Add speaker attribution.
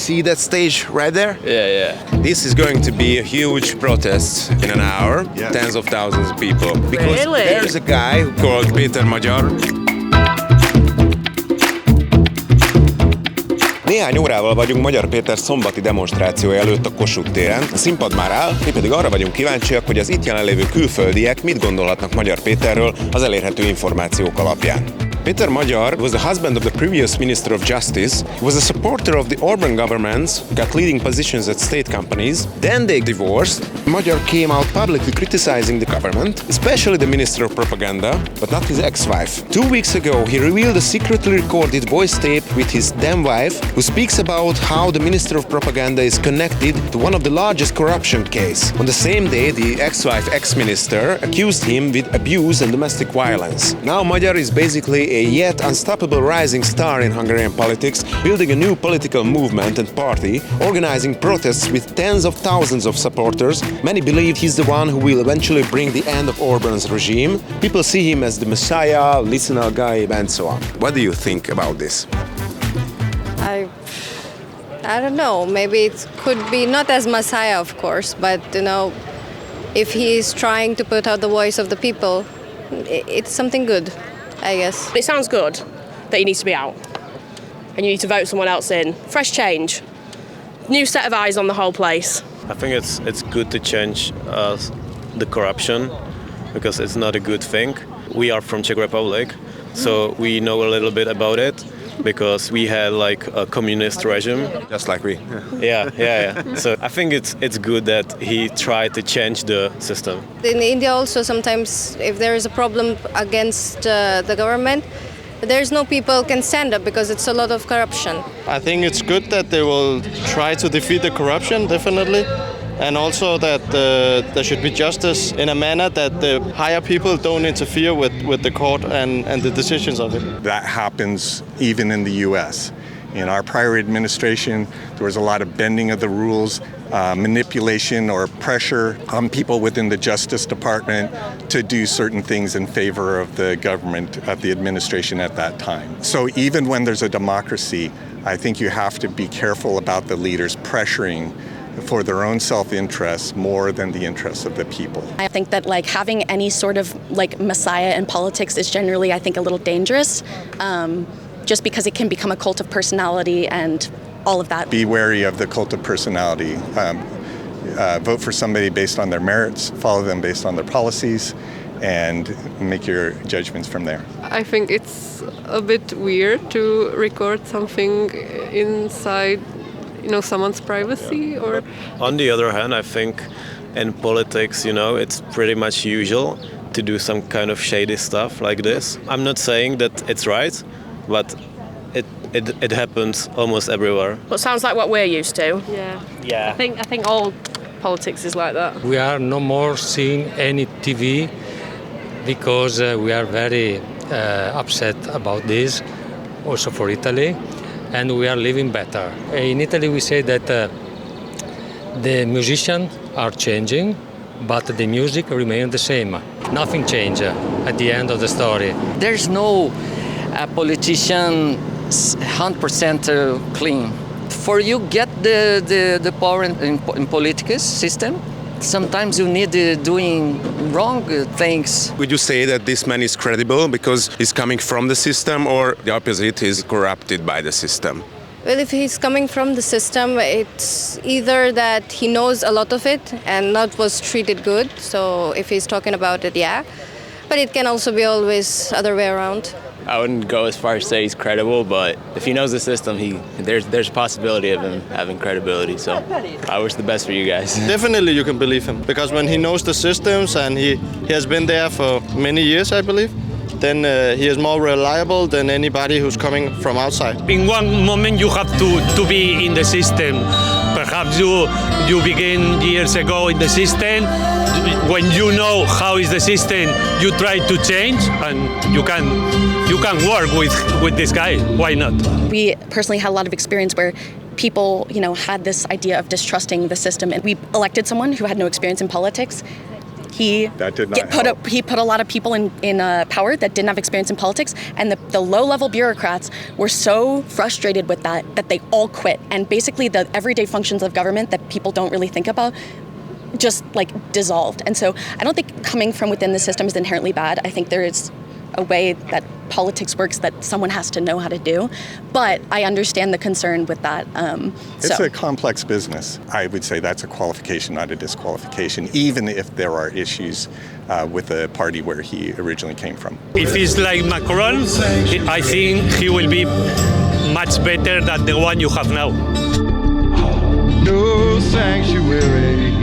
Speaker 1: see that stage right there?
Speaker 2: Yeah.
Speaker 1: This is going to be a huge protest in an hour.
Speaker 3: Yes.
Speaker 1: Tens of thousands of people. Because
Speaker 4: Really?
Speaker 1: there's a guy called Péter Magyar. Néhány órával vagyunk Magyar Péter szombati demonstrációja előtt a Kossuth téren. A színpad már áll, mi pedig arra vagyunk kíváncsiak, hogy az itt jelenlévő külföldiek mit gondolhatnak Magyar Péterről az elérhető információk alapján. Péter Magyar was the husband of the previous Minister of Justice. He was a supporter of the Orbán governments, got leading positions at state companies. Then they divorced. Magyar came out publicly criticizing the government, especially the Minister of Propaganda, but not his ex-wife. 2 weeks ago, he revealed a secretly recorded voice tape with his then wife, who speaks about how the Minister of Propaganda is connected to one of the largest corruption case. On the same day, the ex-wife, ex-minister, accused him with abuse and domestic violence. Now Magyar is basically a yet unstoppable rising star in Hungarian politics, building a new political movement and party, organizing protests with tens of thousands of supporters. Many believe he's the one who will eventually bring the end of Orbán's regime. People see him as the Messiah, listener guy, and so on. What do you think about this?
Speaker 5: I don't know. Maybe it could be not as Messiah, of course, but if he is trying to put out the voice of the people, it's something good, I guess.
Speaker 4: It sounds good that he needs to be out and you need to vote someone else in. Fresh change. New set of eyes on the whole place.
Speaker 2: I think it's good to change the corruption because it's not a good thing. We are from Czech Republic, so we know a little bit about it because we had like a communist regime.
Speaker 1: Just like we.
Speaker 2: Yeah. So I think it's good that he tried to change the system.
Speaker 5: In India also sometimes if there is a problem against the government, there's no people can stand up because it's a lot of corruption.
Speaker 6: I think it's good that they will try to defeat the corruption, definitely. And also that there should be justice in a manner that the higher people don't interfere with the court and the decisions of it.
Speaker 3: That happens even in the U.S. In our prior administration, there was a lot of bending of the rules, manipulation or pressure on people within the Justice Department to do certain things in favor of the government, of the administration at that time. So even when there's a democracy, I think you have to be careful about the leaders pressuring for their own self-interest more than the interests of the people.
Speaker 7: I think that having any sort of messiah in politics is generally, I think, a little dangerous, just because it can become a cult of personality and all of that.
Speaker 3: Be wary of the cult of personality. Vote for somebody based on their merits, follow them based on their policies, and make your judgments from there.
Speaker 8: I think it's a bit weird to record something inside someone's privacy. Or
Speaker 2: On the other hand, I think in politics, it's pretty much usual to do some kind of shady stuff like this. I'm not saying that it's right, but it happens almost everywhere.
Speaker 4: But sounds like what we're used to.
Speaker 8: Yeah. I think all politics is like that.
Speaker 9: We are no more seeing any TV because we are very upset about this, also for Italy. And we are living better. In Italy we say that the musicians are changing, but the music remains the same. Nothing changed at the end of the story.
Speaker 10: There's no politician 100% clean. For you get the power in political system, sometimes you need doing wrong things.
Speaker 1: Would you say that this man is credible because he's coming from the system, or the opposite, is corrupted by the system?
Speaker 5: Well, if he's coming from the system, it's either that he knows a lot of it and not was treated good. So if he's talking about it, yeah. But it can also be always other way around.
Speaker 11: I wouldn't go as far as say he's credible, but if he knows the system, there's a possibility of him having credibility. So I wish the best for you guys.
Speaker 6: Definitely you can believe him, because when he knows the systems and he has been there for many years, I believe, then he is more reliable than anybody who's coming from outside.
Speaker 12: In one moment you have to be in the system. Perhaps you begin years ago in the system. When you know how is the system, you try to change, and you can work with this guy. Why not?
Speaker 7: We personally had a lot of experience where people, had this idea of distrusting the system, and we elected someone who had no experience in politics, He
Speaker 3: That did not help.
Speaker 7: he put a lot of people in power that didn't have experience in politics, and the low-level bureaucrats were so frustrated with that they all quit. And basically the everyday functions of government that people don't really think about just like dissolved. And so I don't think coming from within the system is inherently bad. I think there is a way that politics works that someone has to know how to do. But I understand the concern with that.
Speaker 3: It's a complex business. I would say that's a qualification, not a disqualification, even if there are issues with the party where he originally came from.
Speaker 12: If he's like Macron, I think he will be much better than the one you have now.
Speaker 13: No sanctuary